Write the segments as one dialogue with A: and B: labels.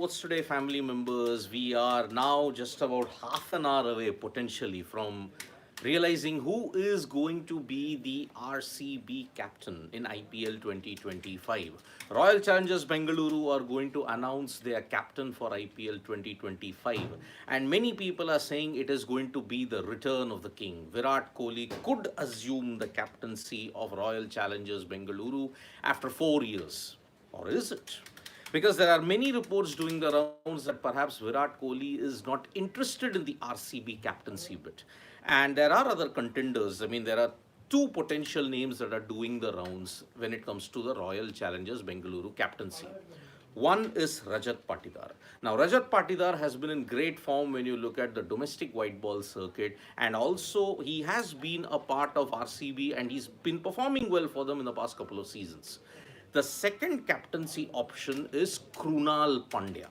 A: Sports Today family members, we are now just about half an hour away potentially from realizing who is going to be the RCB captain in IPL 2025. Royal Challengers Bengaluru are going to announce their captain for IPL 2025, and many people are saying it is going to be the return of the king. Virat Kohli could assume the captaincy of Royal Challengers Bengaluru after 4 years. Or is it? Because there are many reports doing the rounds that perhaps Virat Kohli is not interested in the RCB captaincy bit. And there are other contenders. I mean, there are two potential names that are doing the rounds when it comes to the Royal Challengers Bengaluru captaincy. One is Rajat Patidar. Now, Rajat Patidar has been in great form when you look at the domestic white ball circuit, and also he has been a part of RCB and he's been performing well for them in the past couple of seasons. The second captaincy option is Krunal Pandya.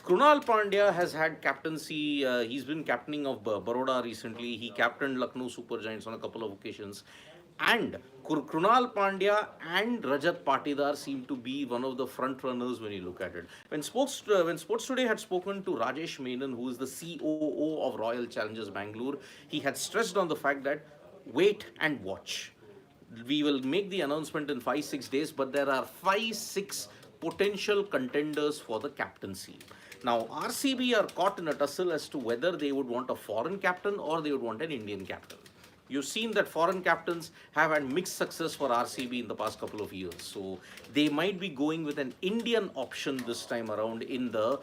A: Krunal Pandya has had captaincy. He's been captaining of Baroda recently. He captained Lucknow Super Giants on a couple of occasions. And Krunal Pandya and Rajat Patidar seem to be one of the front runners when you look at it. When Sports Today had spoken to Rajesh Menon, who is the COO of Royal Challengers Bangalore, he had stressed on the fact that wait and watch. We will make the announcement in 5 6 days, but there are 5 6 potential contenders for the captaincy. Now, RCB are caught in a tussle as to whether they would want a foreign captain or they would want an Indian captain. You've seen that foreign captains have had mixed success for RCB in the past couple of years. So they might be going with an Indian option this time around in the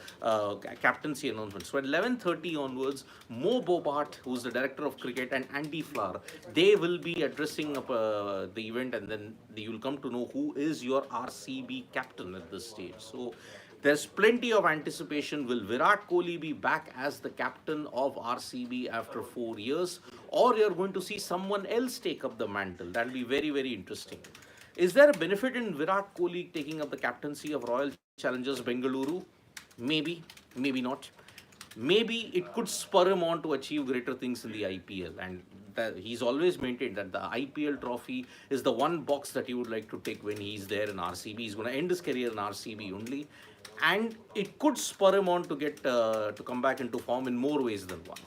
A: captaincy announcement. So at 11:30 onwards, Mo Bobat, who's the director of cricket, and Andy Flower, they will be addressing the event, and then you'll come to know who is your RCB captain at this stage. So there's plenty of anticipation. Will Virat Kohli be back as the captain of RCB after 4 years? Or you're going to see someone else take up the mantle? That'll be very, very interesting. Is there a benefit in Virat Kohli taking up the captaincy of Royal Challengers Bengaluru? Maybe, maybe not. Maybe it could spur him on to achieve greater things in the IPL. And he's always maintained that the IPL trophy is the one box that he would like to take when he's there in RCB. He's going to end his career in RCB only, and it could spur him on to get to come back into form in more ways than one.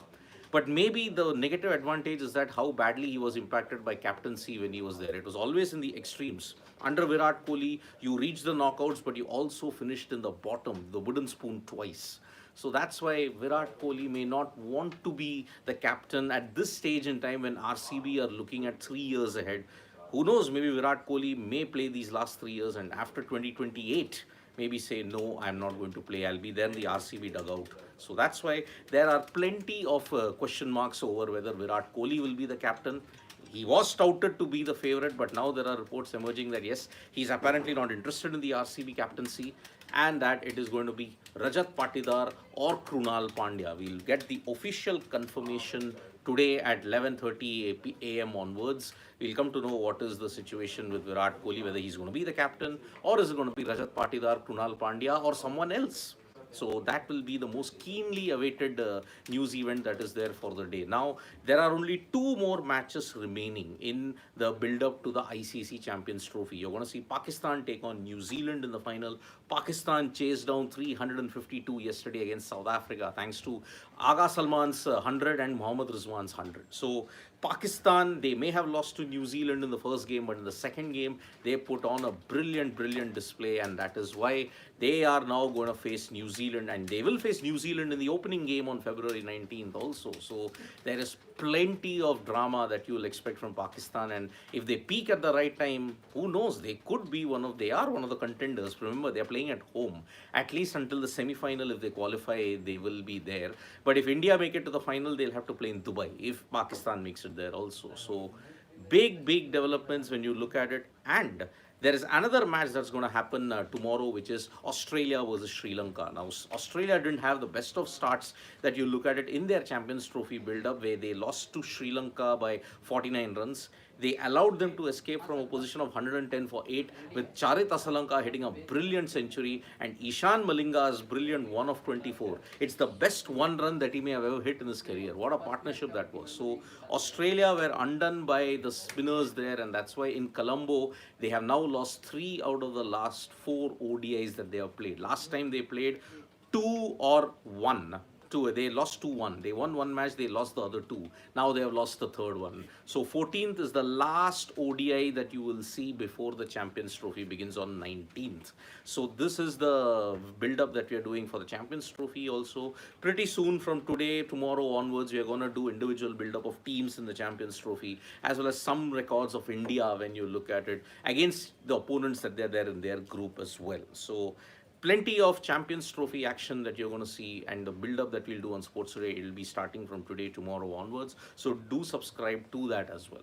A: But maybe the negative advantage is that how badly he was impacted by captaincy when he was there. It was always in the extremes. Under Virat Kohli, you reached the knockouts, but you also finished in the bottom, the wooden spoon twice. So that's why Virat Kohli may not want to be the captain at this stage in time when RCB are looking at 3 years ahead. Who knows, maybe Virat Kohli may play these last 3 years, and after 2028, maybe say, no, I'm not going to play. I'll be there in the RCB dugout. So that's why there are plenty of question marks over whether Virat Kohli will be the captain. He was touted to be the favourite, but now there are reports emerging that yes, he's apparently not interested in the RCB captaincy, and that it is going to be Rajat Patidar or Krunal Pandya. We'll get the official confirmation today at 11:30 a.m. onwards. We'll come to know what is the situation with Virat Kohli, whether he's going to be the captain or is it going to be Rajat Patidar, Krunal Pandya, or someone else. So that will be the most keenly awaited news event that is there for the day. Now, there are only two more matches remaining in the build-up to the ICC Champions Trophy. You're going to see Pakistan take on New Zealand in the final. Pakistan chased down 352 yesterday against South Africa, thanks to Aga Salman's 100 and Mohammad Rizwan's 100. So Pakistan, they may have lost to New Zealand in the first game, but in the second game, they put on a brilliant, brilliant display, and that is why they are now going to face New Zealand, and they will face New Zealand in the opening game on February 19th also. So there is plenty of drama that you will expect from Pakistan, and if they peak at the right time, who knows, they are one of the contenders. Remember, they are playing at home. At least until the semi-final, if they qualify, they will be there. But if India make it to the final, they'll have to play in Dubai, if Pakistan makes it there also. So big, big developments when you look at it. And there is another match that's going to happen tomorrow, which is Australia versus Sri Lanka. Now, Australia didn't have the best of starts that you look at it in their Champions Trophy build-up, where they lost to Sri Lanka by 49 runs. They allowed them to escape from a position of 110 for 8, with Charit Asalanka hitting a brilliant century and Ishan Malinga's brilliant 1 of 24. It's the best one run that he may have ever hit in his career. What a partnership that was. So Australia were undone by the spinners there, and that's why in Colombo they have now lost 3 out of the last 4 ODIs that they have played. Last time they played, 2 or 1. Two, they lost 2-1. They won one match, they lost the other two. Now they have lost the third one. So 14th is the last ODI that you will see before the Champions Trophy begins on 19th. So this is the build-up that we are doing for the Champions Trophy also. Pretty soon from today, tomorrow onwards, we are going to do individual build-up of teams in the Champions Trophy, as well as some records of India when you look at it, against the opponents that they're there in their group as well. So plenty of Champions Trophy action that you're going to see, and the build-up that we'll do on Sports Today, it'll be starting from today, tomorrow onwards. So do subscribe to that as well.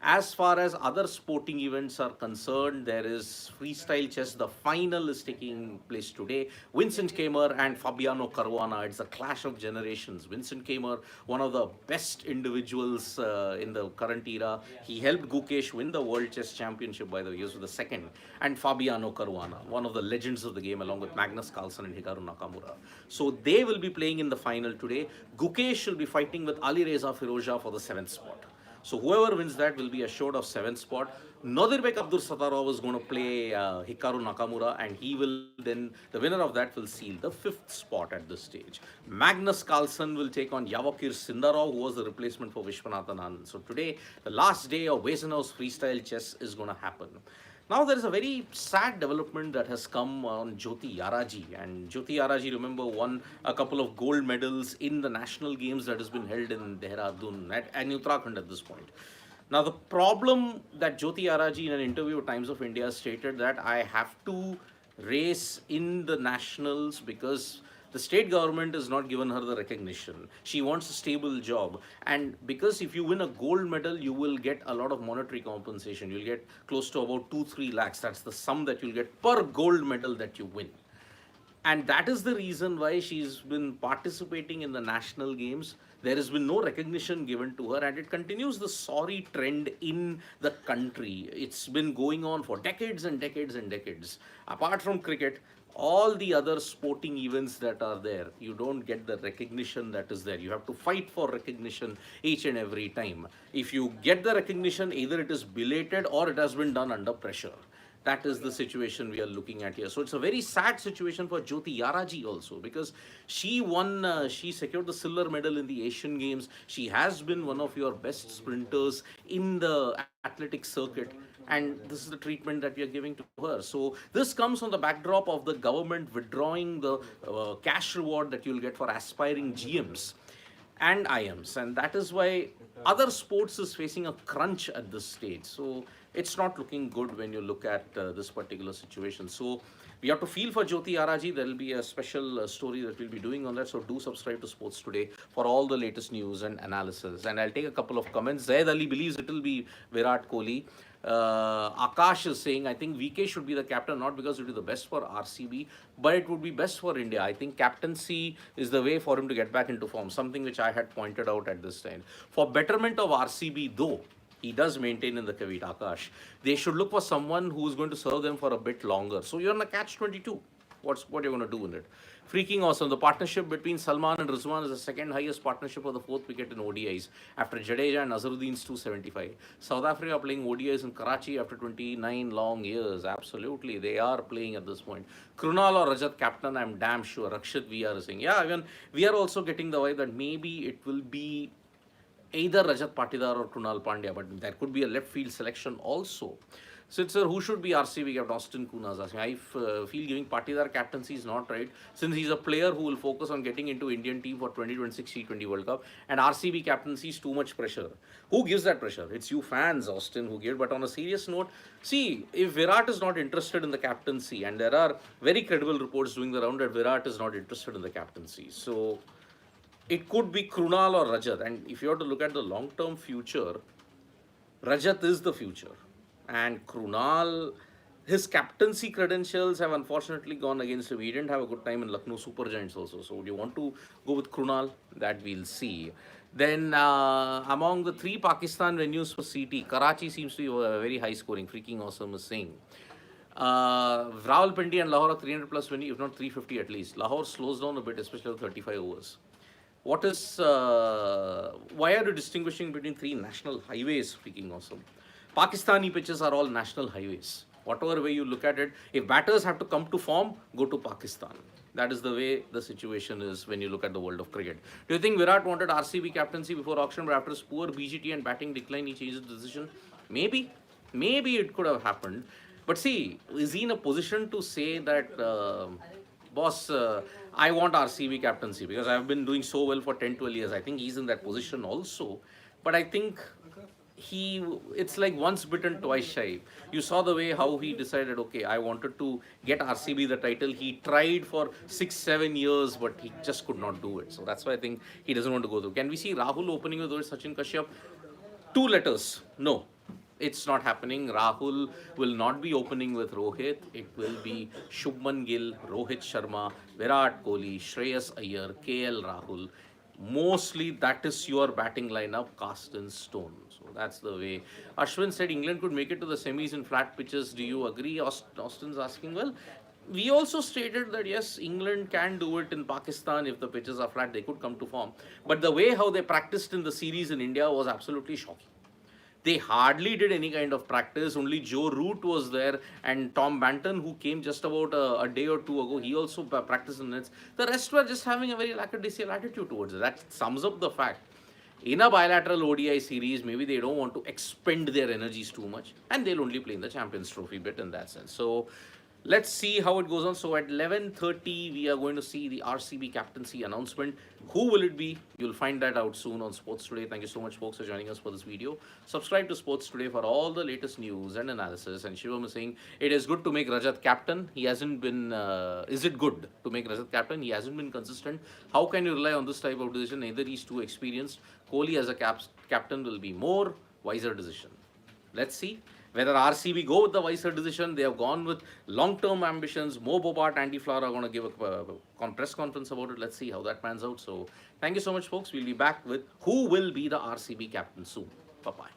A: As far as other sporting events are concerned, there is freestyle chess. The final is taking place today. Vincent Keimer and Fabiano Caruana. It's a clash of generations. Vincent Keimer, one of the best individuals in the current era. He helped Gukesh win the World Chess Championship, by the way. He was the second. And Fabiano Caruana, one of the legends of the game, along with Magnus Carlsen and Hikaru Nakamura. So they will be playing in the final today. Gukesh will be fighting with Ali Reza Firouzja for the 7th spot. So whoever wins that will be assured of 7th spot. Nadirbek Abdur Sattarov is going to play Hikaru Nakamura, and he will then, the winner of that will seal the 5th spot at this stage. Magnus Carlsen will take on Yavakir Sindarov, who was the replacement for Vishwanathan Anand. So today, the last day of Wesenhaus freestyle chess is going to happen. Now there is a very sad development that has come on Jyothi Yarraji, and Jyothi Yarraji, remember, won a couple of gold medals in the national games that has been held in Dehradun and Uttarakhand at this point. Now the problem that Jyothi Yarraji in an interview with Times of India stated that I have to race in the nationals because the state government has not given her the recognition. She wants a stable job. And because if you win a gold medal, you will get a lot of monetary compensation. You'll get close to about 2-3 lakhs. That's the sum that you'll get per gold medal that you win. And that is the reason why she's been participating in the national games. There has been no recognition given to her, and it continues the sorry trend in the country. It's been going on for decades and decades and decades. Apart from cricket, all the other sporting events that are there, you don't get the recognition that is there. You have to fight for recognition each and every time. If you get the recognition, either it is belated or it has been done under pressure. That is the situation we are looking at here. So it's a very sad situation for Jyothi Yarraji also, because she won, she secured the silver medal in the Asian Games. She has been one of your best sprinters in the athletic circuit, and this is the treatment that we are giving to her. So this comes on the backdrop of the government withdrawing the cash reward that you'll get for aspiring GMs and IMs, and that is why other sports is facing a crunch at this stage. So it's not looking good when you look at this particular situation. So we have to feel for Jyothi Yarraji. There will be a special story that we'll be doing on that. So do subscribe to Sports Today for all the latest news and analysis. And I'll take a couple of comments. Zaid Ali believes it will be Virat Kohli. Akash is saying, I think VK should be the captain, not because it will be the best for RCB, but it would be best for India. I think captaincy is the way for him to get back into form, something which I had pointed out at this time. For betterment of RCB, though, he does maintain in the caveat, Akash, they should look for someone who is going to serve them for a bit longer. So you're in a catch-22. What you're going to do in it? Freaking awesome. The partnership between Salman and Rizwan is the second highest partnership of the 4th wicket in ODIs after Jadeja and Azharuddin's 275. South Africa are playing ODIs in Karachi after 29 long years. Absolutely, they are playing at this point. Krunal or Rajat captain, I'm damn sure. Rakshit VR is saying, yeah, I mean, we are also getting the vibe that maybe it will be either Rajat Patidar or Krunal Pandya, but there could be a left field selection also. So, sir, who should be RCB captain? Austin Kuna is asking. I feel giving Patidar captaincy is not right, since he's a player who will focus on getting into Indian team for 2026 T20 World Cup, and RCB captaincy is too much pressure. Who gives that pressure? It's you fans, Austin, who give. But on a serious note, see, if Virat is not interested in the captaincy, and there are very credible reports doing the round that Virat is not interested in the captaincy, so it could be Krunal or Rajat. And if you have to look at the long-term future, Rajat is the future. And Krunal, his captaincy credentials have unfortunately gone against him. He didn't have a good time in Lucknow Super Giants also. So would you want to go with Krunal? That we'll see. Then among the 3 Pakistan venues for CT, Karachi seems to be very high scoring. Freaking awesome is saying. Rawalpindi and Lahore are 300 plus venue, if not 350 at least. Lahore slows down a bit, especially with 35 overs. What is, why are you distinguishing between 3 national highways? Freaking awesome. Pakistani pitches are all national highways. Whatever way you look at it, if batters have to come to form, go to Pakistan. That is the way the situation is when you look at the world of cricket. Do you think Virat wanted RCB captaincy before auction, but after his poor BGT and batting decline, he changed his decision? Maybe. Maybe it could have happened. But see, is he in a position to say that, boss, I want RCB captaincy because I've been doing so well for 10, 12 years? I think he's in that position also. But I think it's like once bitten, twice shy. You saw the way how he decided, okay, I wanted to get RCB the title. He tried for 6, 7 years, but he just could not do it. So that's why I think he doesn't want to go through. Can we see Rahul opening with Sachin Kashyap? 2 letters. No. It's not happening. Rahul will not be opening with Rohit. It will be Shubman Gill, Rohit Sharma, Virat Kohli, Shreyas Iyer, KL Rahul. Mostly that is your batting lineup cast in stone. So that's the way. Ashwin said England could make it to the semis in flat pitches. Do you agree? Austin's asking. Well, we also stated that yes, England can do it in Pakistan if the pitches are flat. They could come to form. But the way how they practiced in the series in India was absolutely shocking. They hardly did any kind of practice. Only Joe Root was there and Tom Banton, who came just about a day or two ago, he also practiced in nets. The rest were just having a very lackadaisical attitude towards it. That sums up the fact. In a bilateral ODI series, maybe they don't want to expend their energies too much and they'll only play in the Champions Trophy bit in that sense. So let's see how it goes on. So at 11:30, we are going to see the RCB captaincy announcement. Who will it be? You'll find that out soon on Sports Today. Thank you so much, folks, for joining us for this video. Subscribe to Sports Today for all the latest news and analysis. And Shivam is saying, it is good to make Rajat captain. He hasn't been, is it good to make Rajat captain? He hasn't been consistent. How can you rely on this type of decision? Neither he's too experienced. Kohli as a captain will be more wiser decision. Let's see. Whether RCB go with the wiser decision, they have gone with long-term ambitions. Mo Bobat, Andy Flower are going to give a press conference about it. Let's see how that pans out. So, thank you so much, folks. We'll be back with who will be the RCB captain soon. Bye-bye.